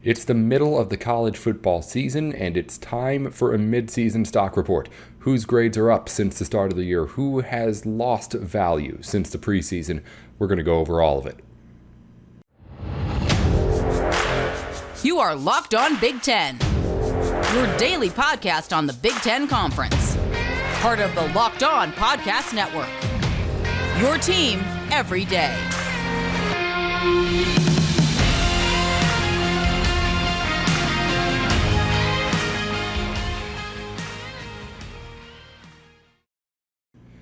It's the middle of the college football season, and it's time for a midseason stock report. Whose grades are up since the start of the year? Who has lost value since the preseason? We're going to go over all of it. You are Locked On Big Ten, your daily podcast on the Big Ten Conference. Part of the Locked On Podcast Network. Your team every day.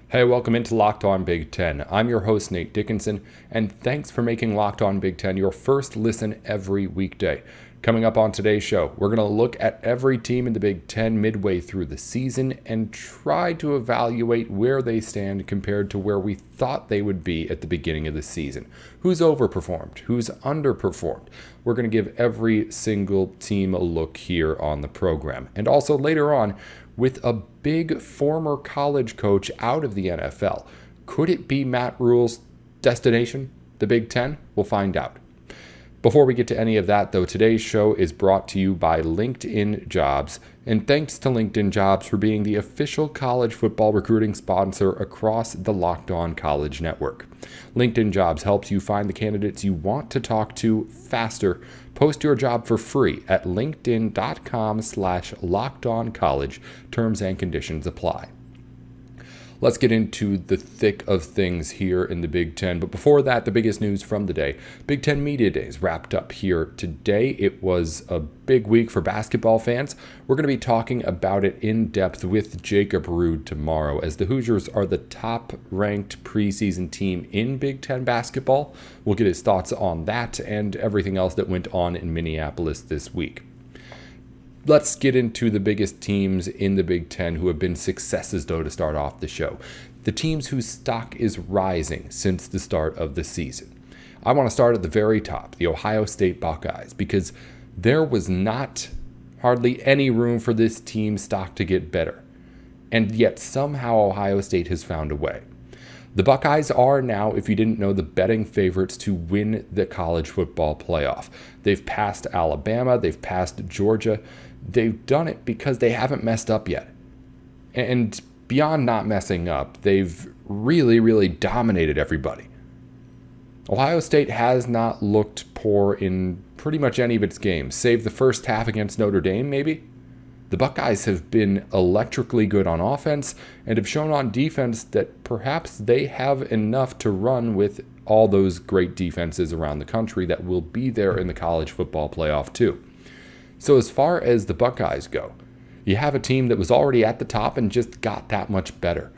Hey, welcome into Locked On Big Ten. I'm your host, Nate Dickinson, and thanks for making Locked On Big Ten your first listen every weekday. Coming up on today's show, we're going to look at every team in the Big Ten midway through the season and try to evaluate where they stand compared to where we thought they would be at the beginning of the season. Who's overperformed? Who's underperformed? We're going to give every single team a look here on the program. And also later on, with a big former college coach out of the NFL, could it be Matt Rhule's destination, the Big Ten? We'll find out. Before we get to any of that, though, today's show is brought to you by LinkedIn Jobs. And thanks to LinkedIn Jobs for being the official college football recruiting sponsor across the Locked On College Network. LinkedIn Jobs helps you find the candidates you want to talk to faster. Post your job for free at linkedin.com/lockedoncollege. Terms and conditions apply. Let's get into the thick of things here in the Big Ten. But before that, the biggest news from the day. Big Ten Media Days wrapped up here today. It was a big week for basketball fans. We're going to be talking about it in depth with Jacob Rude tomorrow, as the Hoosiers are the top-ranked preseason team in Big Ten basketball. We'll get his thoughts on that and everything else that went on in Minneapolis this week. Let's get into the biggest teams in the Big Ten who have been successes, though, to start off the show. The teams whose stock is rising since the start of the season. I want to start at the very top, the Ohio State Buckeyes, because there was not hardly any room for this team's stock to get better. And yet somehow Ohio State has found a way. The Buckeyes are now, if you didn't know, the betting favorites to win the college football playoff. They've passed Alabama, they've passed Georgia. They've done it because they haven't messed up yet. And beyond not messing up, they've really dominated everybody. Ohio State has not looked poor in pretty much any of its games, save the first half against Notre Dame, maybe. The Buckeyes have been electrically good on offense and have shown on defense that perhaps they have enough to run with all those great defenses around the country that will be there in the college football playoff too. So as far as the Buckeyes go, you have a team that was already at the top and just got that much better.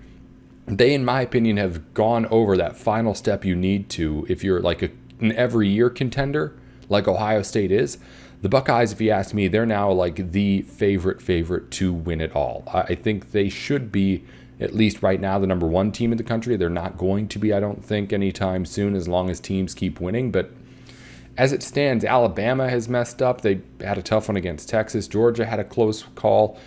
They, in my opinion, have gone over that final step you need to if you're like an every year contender, like Ohio State is. The Buckeyes, if you ask me, they're now like the favorite to win it all. I think they should be, at least right now, the number one team in the country. They're not going to be, I don't think, anytime soon, as long as teams keep winning. But as it stands, Alabama has messed up. They had a tough one against Texas. Georgia had a close call.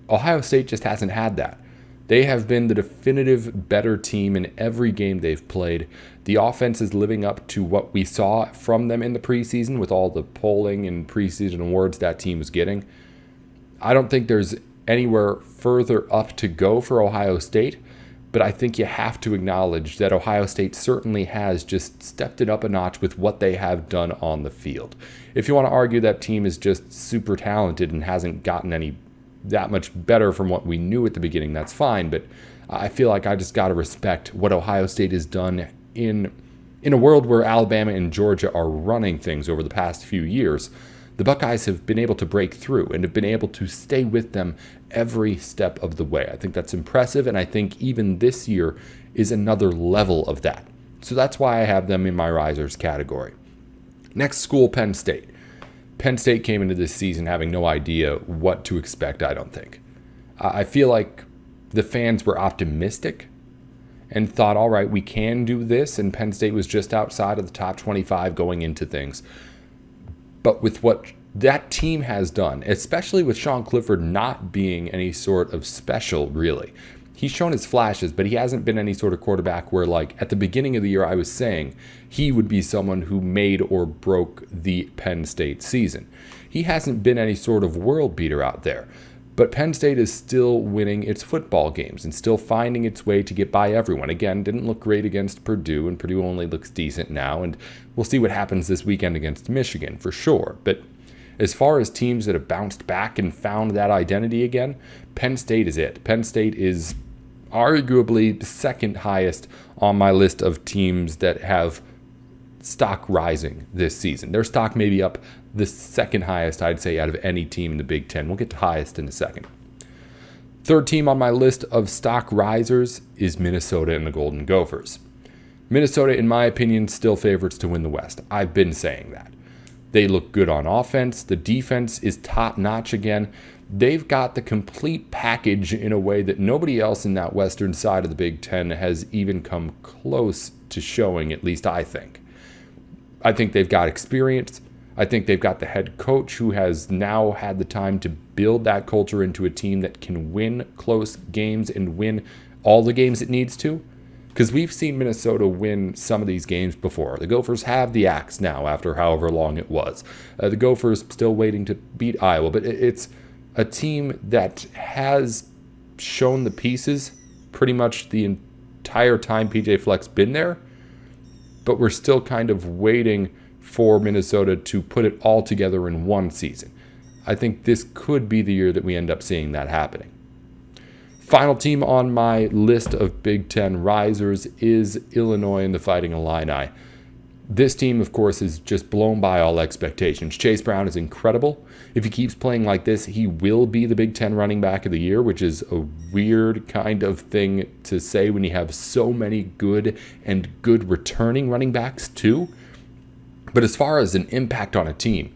Ohio State just hasn't had that. They have been the definitive better team in every game they've played. The offense is living up to what we saw from them in the preseason with all the polling and preseason awards that team was getting. I don't think there's anywhere further up to go for Ohio State, but I think you have to acknowledge that Ohio State certainly has just stepped it up a notch with what they have done on the field. If you want to argue that team is just super talented and hasn't gotten any that much better from what we knew at the beginning, that's fine, but I feel like I just got to respect what Ohio State has done in a world where Alabama and Georgia are running things over the past few years. The Buckeyes have been able to break through and have been able to stay with them every step of the way. I think that's impressive, and I think even this year is another level of that. So that's why I have them in my risers category. Next school, Penn State. Penn State came into this season having no idea what to expect, I don't think. I feel like the fans were optimistic and thought, all right, we can do this, and Penn State was just outside of the top 25 going into things. But with what that team has done, especially with Sean Clifford not being any sort of special, really, He's shown his flashes, but he hasn't been any sort of quarterback where, like, at the beginning of the year, I was saying he would be someone who made or broke the Penn State season. He hasn't been any sort of world beater out there. But Penn State is still winning its football games and still finding its way to get by everyone. Again, didn't look great against Purdue, and Purdue only looks decent now. And we'll see what happens this weekend against Michigan for sure. But as far as teams that have bounced back and found that identity again, Penn State is it. Penn State is arguably the second highest on my list of teams that have stock rising this season. Their stock may be up the second highest, I'd say, out of any team in the Big Ten. We'll get to highest in a second. Third team on my list of stock risers is Minnesota and the Golden Gophers. Minnesota, in my opinion, still favorites to win the West. I've been saying that. They look good on offense. The defense is top-notch again. They've got the complete package in a way that nobody else in that western side of the Big Ten has even come close to showing, at least I think. I think they've got experience. I think they've got the head coach who has now had the time to build that culture into a team that can win close games and win all the games it needs to. Because we've seen Minnesota win some of these games before. The Gophers have the axe now after however long it was. The Gophers still waiting to beat Iowa, but it's a team that has shown the pieces pretty much the entire time PJ Fleck's been there, but we're still kind of waiting for Minnesota to put it all together in one season. I think this could be the year that we end up seeing that happening. Final team on my list of Big Ten risers is Illinois and the Fighting Illini. This team, of course, is just blown by all expectations. Chase Brown is incredible. If he keeps playing like this, he will be the Big Ten running back of the year, which is a weird kind of thing to say when you have so many good returning running backs too. But as far as an impact on a team,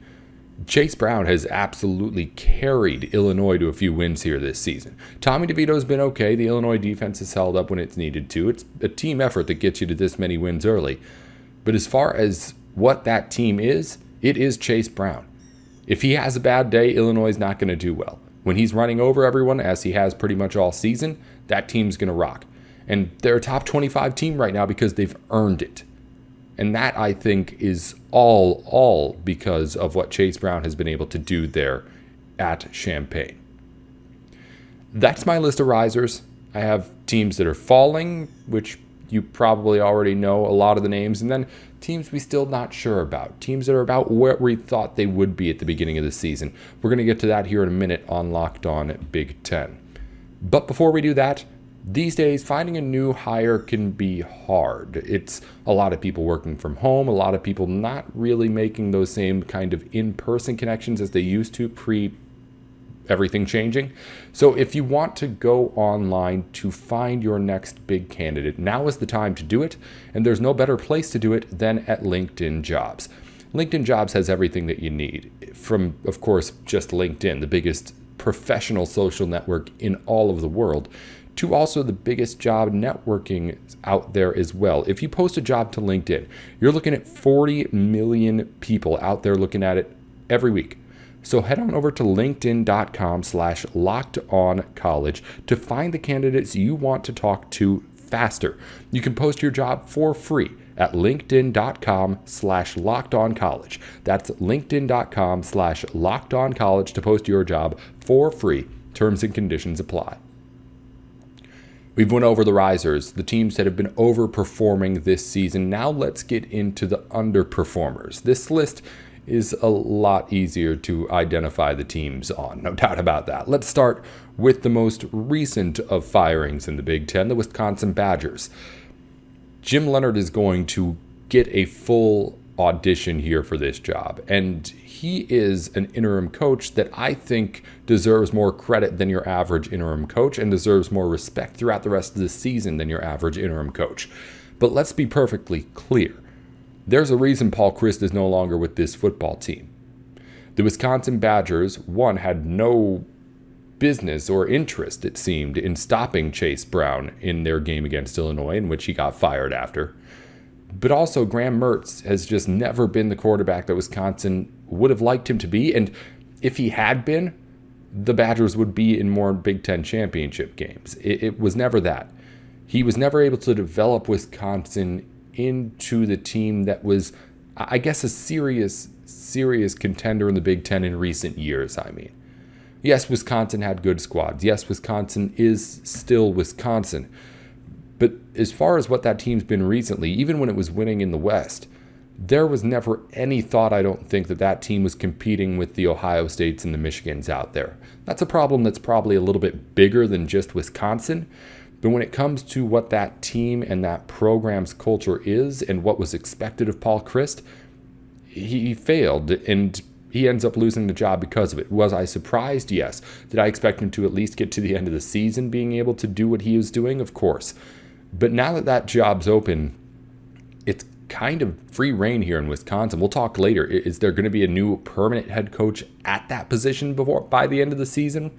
Chase Brown has absolutely carried Illinois to a few wins here this season. Tommy DeVito's been okay. The Illinois defense has held up when it's needed to. It's a team effort that gets you to this many wins early. But as far as what that team is, it is Chase Brown. If he has a bad day, Illinois is not going to do well. When he's running over everyone, as he has pretty much all season, that team's going to rock. And they're a top 25 team right now because they've earned it. And that, I think, is all because of what Chase Brown has been able to do there at Champaign. That's my list of risers. I have teams that are falling, which you probably already know a lot of the names, and then teams we still not sure about, teams that are about where we thought they would be at the beginning of the season. We're going to get to that here in a minute on Locked On Big Ten. But before we do that, these days, finding a new hire can be hard. It's a lot of people working from home, a lot of people not really making those same kind of in-person connections as they used to pre-everything changing. So if you want to go online to find your next big candidate, now is the time to do it, and there's no better place to do it than at LinkedIn Jobs. LinkedIn Jobs has everything that you need, from, of course, just LinkedIn, the biggest professional social network in all of the world, to also the biggest job networking out there as well. If you post a job to LinkedIn, you're looking at 40 million people out there looking at it every week. So head on over to linkedin.com/lockedoncollege to find the candidates you want to talk to faster. You can post your job for free at linkedin.com/lockedoncollege. That's linkedin.com/lockedoncollege to post your job for free. Terms and conditions apply. We've went over the risers, the teams that have been overperforming this season. Now let's get into the underperformers. This list is a lot easier to identify the teams on, no doubt about that. Let's start with the most recent of firings in the Big Ten, the Wisconsin Badgers. Jim Leonhard is going to get a full audition here for this job, and he is an interim coach that I think deserves more credit than your average interim coach and deserves more respect throughout the rest of the season than your average interim coach. But let's be perfectly clear. There's a reason Paul Chryst is no longer with this football team. The Wisconsin Badgers, one, had no business or interest, it seemed, in stopping Chase Brown in their game against Illinois, in which he got fired after. But also, Graham Mertz has just never been the quarterback that Wisconsin would have liked him to be. And if he had been, the Badgers would be in more Big Ten championship games. It was never that. He was never able to develop Wisconsin into the team that was, I guess, a serious contender in the Big Ten in recent years, I mean. Yes, Wisconsin had good squads. Yes, Wisconsin is still Wisconsin. But as far as what that team's been recently, even when it was winning in the West, there was never any thought, I don't think, that that team was competing with the Ohio States and the Michigans out there. That's a problem that's probably a little bit bigger than just Wisconsin. But when it comes to what that team and that program's culture is and what was expected of Paul Chryst, he failed, and he ends up losing the job because of it. Was I surprised? Yes. Did I expect him to at least get to the end of the season being able to do what he was doing? Of course. But now that that job's open, it's kind of free reign here in Wisconsin. We'll talk later. Is there going to be a new permanent head coach at that position by the end of the season?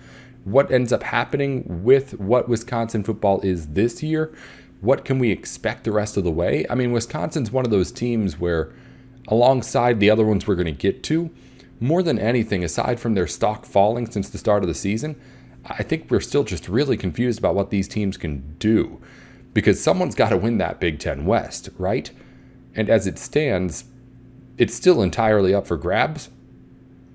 What ends up happening with what Wisconsin football is this year? What can we expect the rest of the way? I mean, Wisconsin's one of those teams where, alongside the other ones we're going to get to, more than anything, aside from their stock falling since the start of the season, I think we're still just really confused about what these teams can do. Because someone's got to win that Big Ten West, right? And as it stands, it's still entirely up for grabs.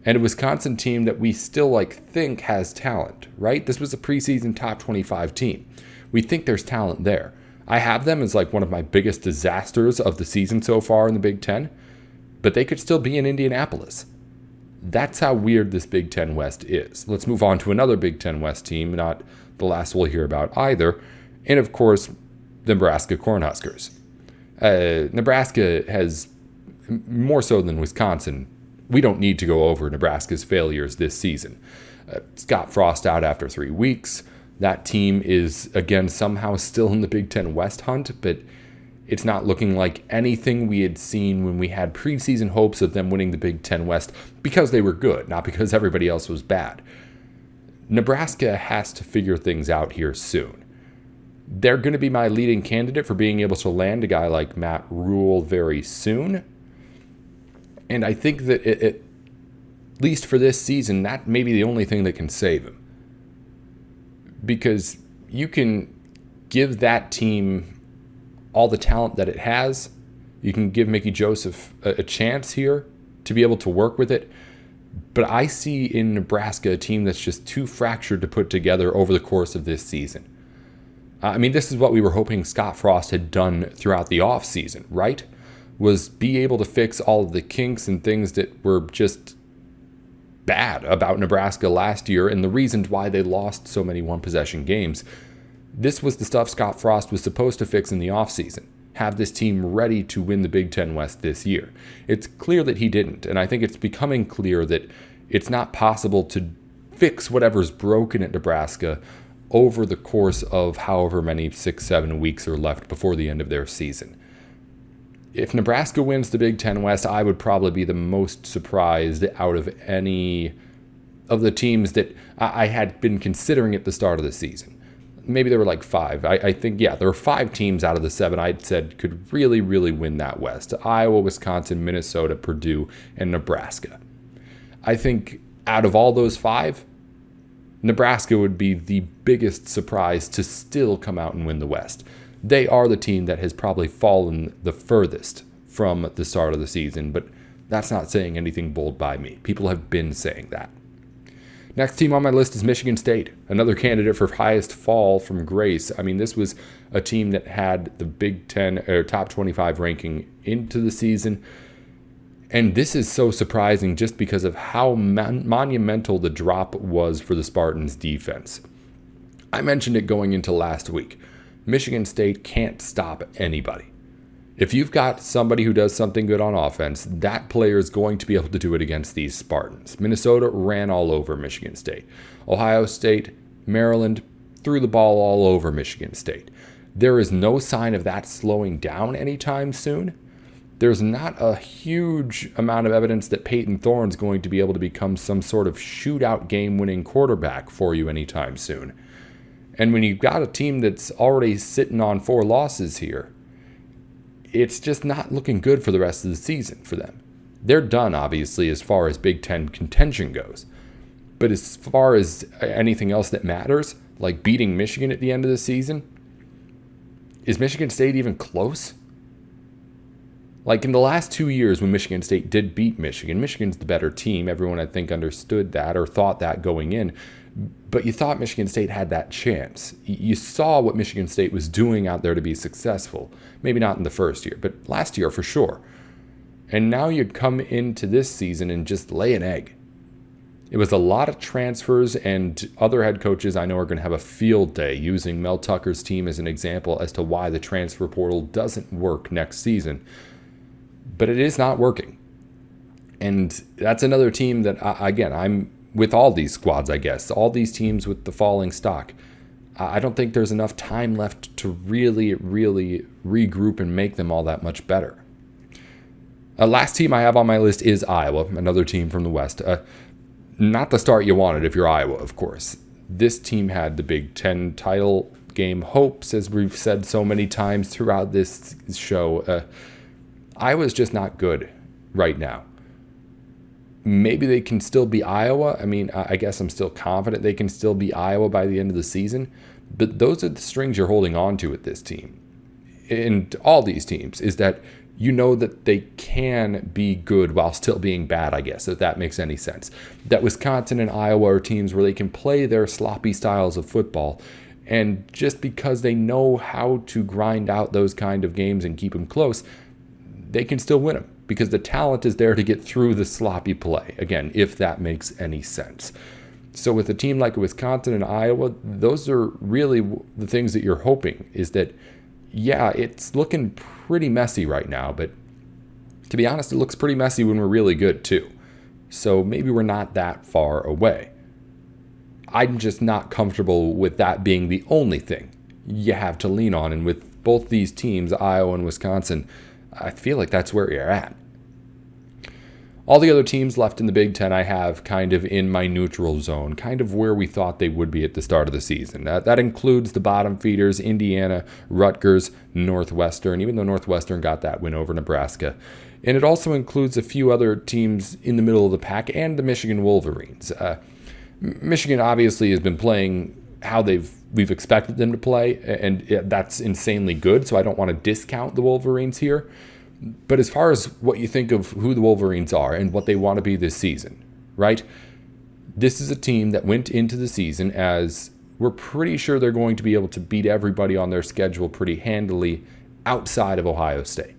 And a Wisconsin team that we still think has talent, right? This was a preseason top 25 team. We think there's talent there. I have them as one of my biggest disasters of the season so far in the Big Ten, but they could still be in Indianapolis. That's how weird this Big Ten West is. Let's move on to another Big Ten West team, not the last we'll hear about either. And of course, the Nebraska Cornhuskers. Nebraska has, more so than Wisconsin, we don't need to go over Nebraska's failures this season. Scott Frost out after 3 weeks. That team is, again, somehow still in the Big Ten West hunt, but it's not looking like anything we had seen when we had preseason hopes of them winning the Big Ten West because they were good, not because everybody else was bad. Nebraska has to figure things out here soon. They're going to be my leading candidate for being able to land a guy like Matt Rhule very soon. And I think that at least for this season, that may be the only thing that can save him. Because you can give that team all the talent that it has. You can give Mickey Joseph a chance here to be able to work with it. But I see in Nebraska a team that's just too fractured to put together over the course of this season. I mean, this is what we were hoping Scott Frost had done throughout the offseason, right? Was be able to fix all of the kinks and things that were just bad about Nebraska last year and the reasons why they lost so many one-possession games. This was the stuff Scott Frost was supposed to fix in the offseason. Have this team ready to win the Big Ten West this year. It's clear that he didn't, and I think it's becoming clear that it's not possible to fix whatever's broken at Nebraska over the course of however many 6-7 weeks are left before the end of their season. If Nebraska wins the Big Ten West, I would probably be the most surprised out of any of the teams that I had been considering at the start of the season. Maybe there were 5. I think, there were 5 teams out of the 7 I'd said could really, really win that West. Iowa, Wisconsin, Minnesota, Purdue, and Nebraska. I think out of all those 5, Nebraska would be the biggest surprise to still come out and win the West. They are the team that has probably fallen the furthest from the start of the season, but that's not saying anything bold by me. People have been saying that. Next team on my list is Michigan State, another candidate for highest fall from grace. I mean, this was a team that had the Big Ten or top 25 ranking into the season. And this is so surprising just because of how monumental the drop was for the Spartans' defense. I mentioned it going into last week. Michigan State can't stop anybody. If you've got somebody who does something good on offense, that player is going to be able to do it against these Spartans. Minnesota ran all over Michigan State. Ohio State, Maryland threw the ball all over Michigan State. There is no sign of that slowing down anytime soon. There's not a huge amount of evidence that Peyton Thorne's going to be able to become some sort of shootout game-winning quarterback for you anytime soon. And when you've got a team that's already sitting on 4 losses here, it's just not looking good for the rest of the season for them. They're done, obviously, as far as Big Ten contention goes. But as far as anything else that matters, like beating Michigan at the end of the season, is Michigan State even close? Like in the last 2 years when Michigan State did beat Michigan, Michigan's the better team. Everyone, I think, understood that or thought that going in. But you thought Michigan State had that chance. You saw what Michigan State was doing out there to be successful. Maybe not in the first year, but last year for sure. And now you come into this season and just lay an egg. It was a lot of transfers, and other head coaches I know are going to have a field day using Mel Tucker's team as an example as to why the transfer portal doesn't work next season. But it is not working. And that's another team that, again, I'm with all these squads, I guess, all these teams with the falling stock. I don't think there's enough time left to really, really regroup and make them all that much better. Last team I have on my list is Iowa, another team from the West. Not the start you wanted if you're Iowa, of course. This team had the Big Ten title game hopes, as we've said so many times throughout this show. Iowa's just not good right now. Maybe they can still be Iowa. I mean, I guess I'm still confident they can still be Iowa by the end of the season. But those are the strings you're holding on to with this team. And all these teams is that you know that they can be good while still being bad, I guess, if that makes any sense. That Wisconsin and Iowa are teams where they can play their sloppy styles of football. And just because they know how to grind out those kind of games and keep them close, they can still win them because the talent is there to get through the sloppy play. Again, if that makes any sense. So with a team like Wisconsin and Iowa, those are really the things that you're hoping is that, yeah, it's looking pretty messy right now, but to be honest, it looks pretty messy when we're really good too. So maybe we're not that far away. I'm just not comfortable with that being the only thing you have to lean on. And with both these teams, Iowa and Wisconsin, I feel like that's where you're at. All the other teams left in the Big Ten I have kind of in my neutral zone, kind of where we thought they would be at the start of the season. That includes the bottom feeders, Indiana, Rutgers, Northwestern, even though Northwestern got that win over Nebraska. And it also includes a few other teams in the middle of the pack and the Michigan Wolverines. Michigan obviously has been playing how we've expected them to play, and that's insanely good, so I don't want to discount the Wolverines here. But as far as what you think of who the Wolverines are and what they want to be this season, right? This is a team that went into the season as we're pretty sure they're going to be able to beat everybody on their schedule pretty handily outside of Ohio State.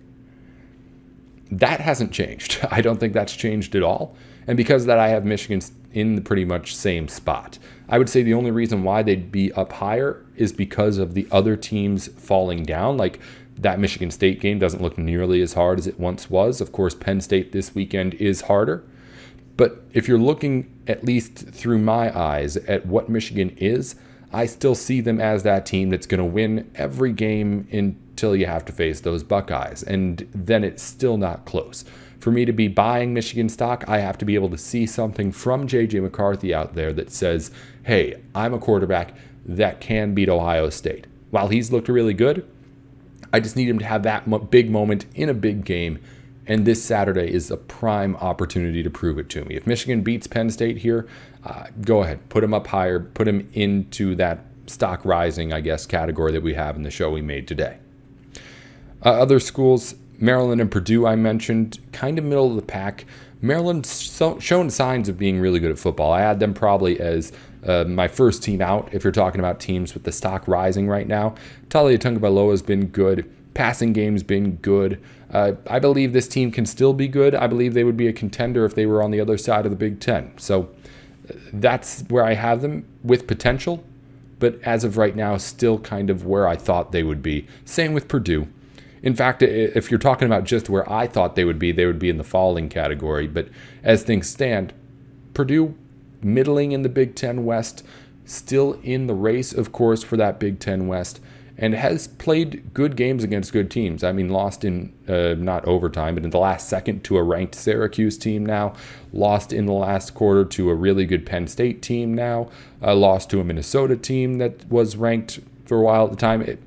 That hasn't changed. I don't think that's changed at all. And because of that, I have Michigan in the pretty much same spot. I would say the only reason why they'd be up higher is because of the other teams falling down. Like that Michigan State game doesn't look nearly as hard as it once was. Of course, Penn State this weekend is harder. But if you're looking, at least through my eyes, at what Michigan is, I still see them as that team that's going to win every game until you have to face those Buckeyes. And then it's still not close. For me to be buying Michigan stock, I have to be able to see something from J.J. McCarthy out there that says, hey, I'm a quarterback that can beat Ohio State. While he's looked really good, I just need him to have that big moment in a big game, and this Saturday is a prime opportunity to prove it to me. If Michigan beats Penn State here, go ahead, put him up higher, put him into that stock rising, I guess, category that we have in the show we made today. Other schools, Maryland and Purdue I mentioned, kind of middle of the pack. Maryland's shown signs of being really good at football. I had them probably as my first team out if you're talking about teams with the stock rising right now. Talia Tagovailoa has been good. Passing game's been good. I believe this team can still be good. I believe they would be a contender if they were on the other side of the Big Ten. So that's where I have them with potential, but as of right now, still kind of where I thought they would be. Same with Purdue. In fact, if you're talking about just where I thought they would be in the falling category. But as things stand, Purdue middling in the Big Ten West, still in the race, of course, for that Big Ten West, and has played good games against good teams. I mean, lost in not overtime, but in the last second to a ranked Syracuse team now, lost in the last quarter to a really good Penn State team now, lost to a Minnesota team that was ranked for a while at the time.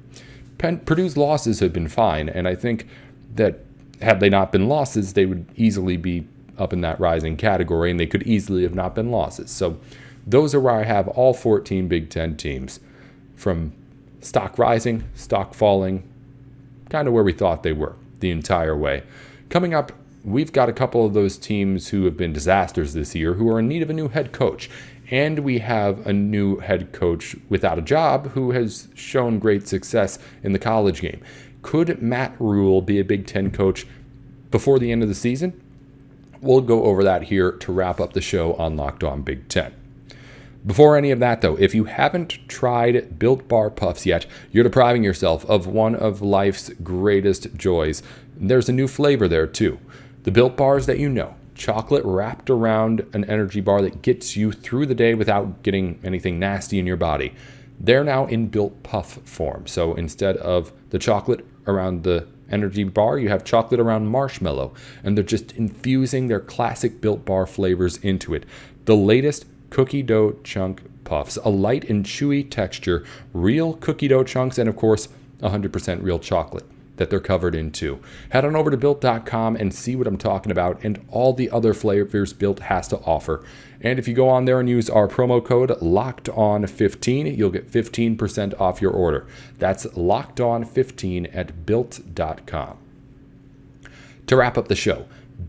Purdue's losses have been fine, and I think that had they not been losses, they would easily be up in that rising category, and they could easily have not been losses. So those are where I have all 14 Big Ten teams, from stock rising, stock falling, kind of where we thought they were the entire way. Coming up, we've got a couple of those teams who have been disasters this year who are in need of a new head coach. And we have a new head coach without a job who has shown great success in the college game. Could Matt Rhule be a Big Ten coach before the end of the season? We'll go over that here to wrap up the show on Locked On Big Ten. Before any of that, though, if you haven't tried Built Bar Puffs yet, you're depriving yourself of one of life's greatest joys. There's a new flavor there, too. The Built Bars that you know. Chocolate wrapped around an energy bar that gets you through the day without getting anything nasty in your body. They're now in Built Puff form. So instead of the chocolate around the energy bar, you have chocolate around marshmallow. And they're just infusing their classic Built Bar flavors into it. The latest cookie dough chunk puffs, a light and chewy texture, real cookie dough chunks, and of course, 100% real chocolate that they're covered in too. Head on over to Built.com and see what I'm talking about and all the other flavors Built has to offer. And if you go on there and use our promo code LOCKEDON15, you'll get 15% off your order. That's LOCKEDON15 at Built.com. To wrap up the show,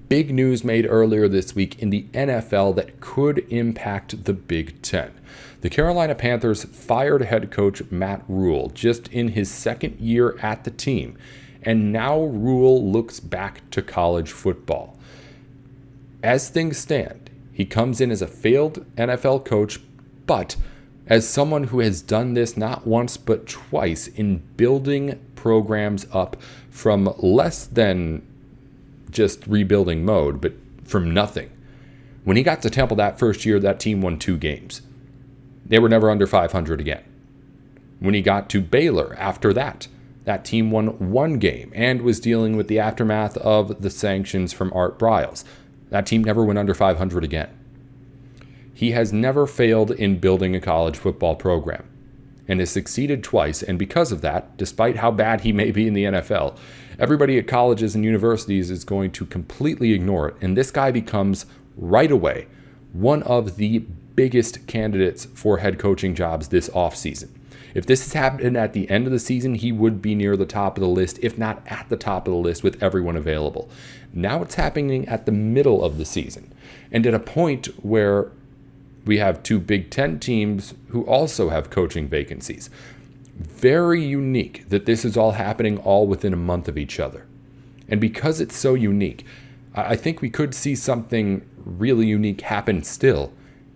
big news made earlier this week in the NFL that could impact the Big Ten. The Carolina Panthers fired head coach Matt Rhule just in his second year at the team, and now Rhule looks back to college football. As things stand, he comes in as a failed NFL coach, but as someone who has done this not once but twice in building programs up from less than just rebuilding mode, but from nothing. When he got to Temple that first year, that team won 2 games. They were never under 500 again. When he got to Baylor after that, that team won 1 game and was dealing with the aftermath of the sanctions from Art Briles. That team never went under 500 again. He has never failed in building a college football program and has succeeded twice, and because of that, despite how bad he may be in the NFL, everybody at colleges and universities is going to completely ignore it, and this guy becomes, right away, one of the biggest candidates for head coaching jobs this offseason. If this has happened at the end of the season, he would be near the top of the list, if not at the top of the list with everyone available. Now it's happening at the middle of the season, and at a point where we have 2 Big Ten teams who also have coaching vacancies. Very unique that this is all happening all within a month of each other. And because it's so unique, I think we could see something really unique happen still,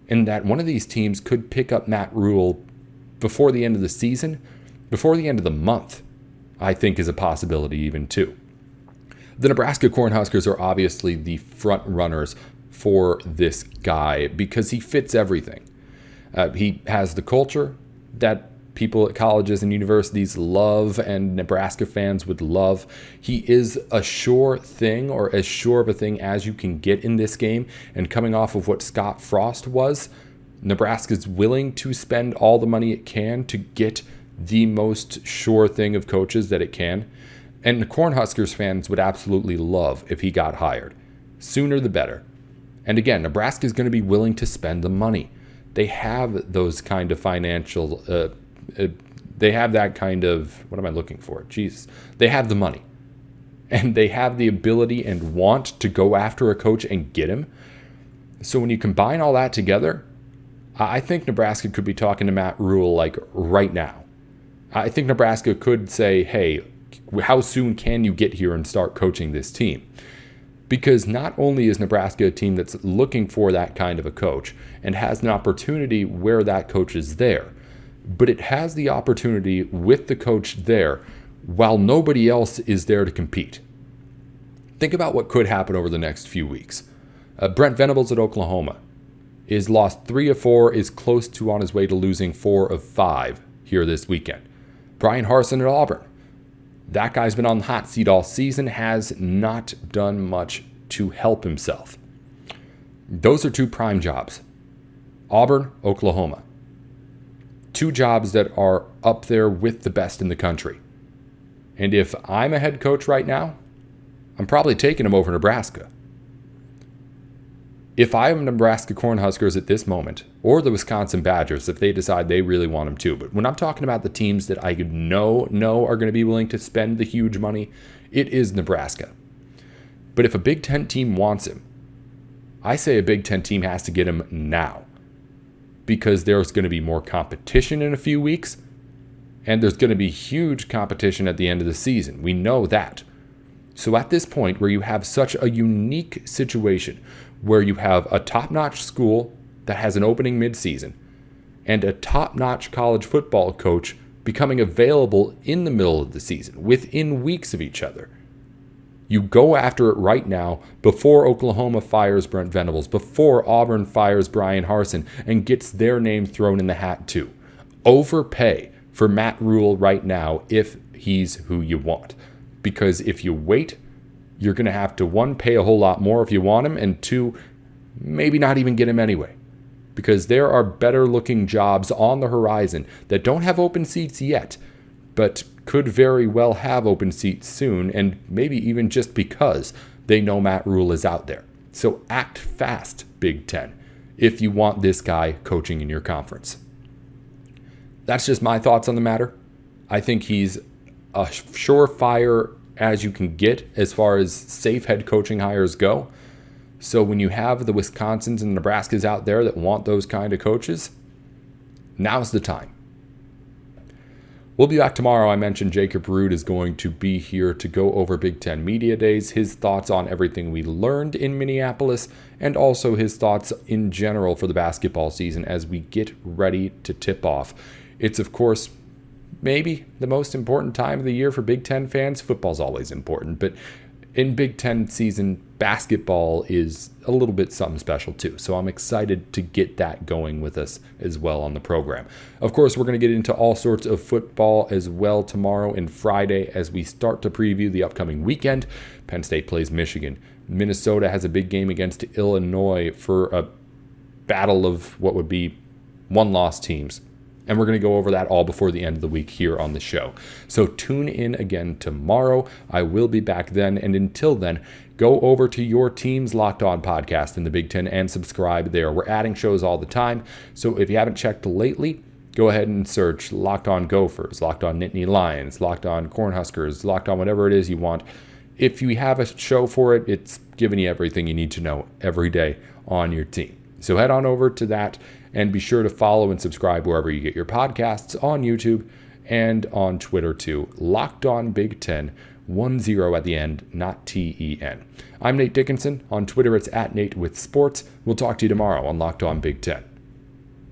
in that one of these teams could pick up Matt Rhule before the end of the season, before the end of the month, I think is a possibility even too. The Nebraska Cornhuskers are obviously the front runners for this guy because he fits everything. He has the culture that people at colleges and universities love and Nebraska fans would love. He is a sure thing, or as sure of a thing as you can get in this game. And coming off of what Scott Frost was, Nebraska's willing to spend all the money it can to get the most sure thing of coaches that it can. And the Cornhuskers fans would absolutely love if he got hired. Sooner the better. And again, Nebraska is going to be willing to spend the money. They have those kind of financial, they have that kind of, what am I looking for? Jesus. They have the money. And they have the ability and want to go after a coach and get him. So when you combine all that together, I think Nebraska could be talking to Matt Rhule like right now. I think Nebraska could say, hey, how soon can you get here and start coaching this team? Because not only is Nebraska a team that's looking for that kind of a coach and has an opportunity where that coach is there, but it has the opportunity with the coach there while nobody else is there to compete. Think about what could happen over the next few weeks. Brent Venables at Oklahoma is lost 3 of 4, is close to on his way to losing 4 of 5 here this weekend. Brian Harsin at Auburn. That guy's been on the hot seat all season, has not done much to help himself. Those are 2 prime jobs. Auburn, Oklahoma. 2 jobs that are up there with the best in the country. And if I'm a head coach right now, I'm probably taking him over Nebraska. If I am Nebraska Cornhuskers at this moment, or the Wisconsin Badgers, if they decide they really want him too, but when I'm talking about the teams that I know are going to be willing to spend the huge money, it is Nebraska. But if a Big Ten team wants him, I say a Big Ten team has to get him now, because there's going to be more competition in a few weeks, and there's going to be huge competition at the end of the season. We know that. So at this point where you have such a unique situation, where you have a top-notch school that has an opening midseason and a top-notch college football coach becoming available in the middle of the season, within weeks of each other, you go after it right now before Oklahoma fires Brent Venables, before Auburn fires Brian Harsin and gets their name thrown in the hat too. Overpay for Matt Rhule right now if he's who you want. Because if you wait, you're going to have to, one, pay a whole lot more if you want him, and two, maybe not even get him anyway. Because there are better looking jobs on the horizon that don't have open seats yet, but could very well have open seats soon, and maybe even just because they know Matt Rhule is out there. So act fast, Big Ten, if you want this guy coaching in your conference. That's just my thoughts on the matter. I think he's a surefire as you can get as far as safe head coaching hires go. So when you have the Wisconsins and Nebraskas out there that want those kind of coaches, now's the time. We'll be back tomorrow. I mentioned Jacob Rude is going to be here to go over Big Ten Media Days, his thoughts on everything we learned in Minneapolis, and also his thoughts in general for the basketball season as we get ready to tip off. It's, of course, maybe the most important time of the year for Big Ten fans. Football's always important, but in Big Ten season, basketball is a little bit something special too. So I'm excited to get that going with us as well on the program. Of course, we're going to get into all sorts of football as well tomorrow and Friday as we start to preview the upcoming weekend. Penn State plays Michigan. Minnesota has a big game against Illinois for a battle of what would be one-loss teams. And we're going to go over that all before the end of the week here on the show. So tune in again tomorrow. I will be back then. And until then, go over to your team's Locked On podcast in the Big Ten and subscribe there. We're adding shows all the time. So if you haven't checked lately, go ahead and search Locked On Gophers, Locked On Nittany Lions, Locked On Cornhuskers, Locked On whatever it is you want. If you have a show for it, it's giving you everything you need to know every day on your team. So head on over to that and be sure to follow and subscribe wherever you get your podcasts on YouTube and on Twitter too. Locked On Big Ten, 10 at the end, not TEN. I'm Nate Dickinson. On Twitter, it's @NateWithSports. We'll talk to you tomorrow on Locked On Big Ten.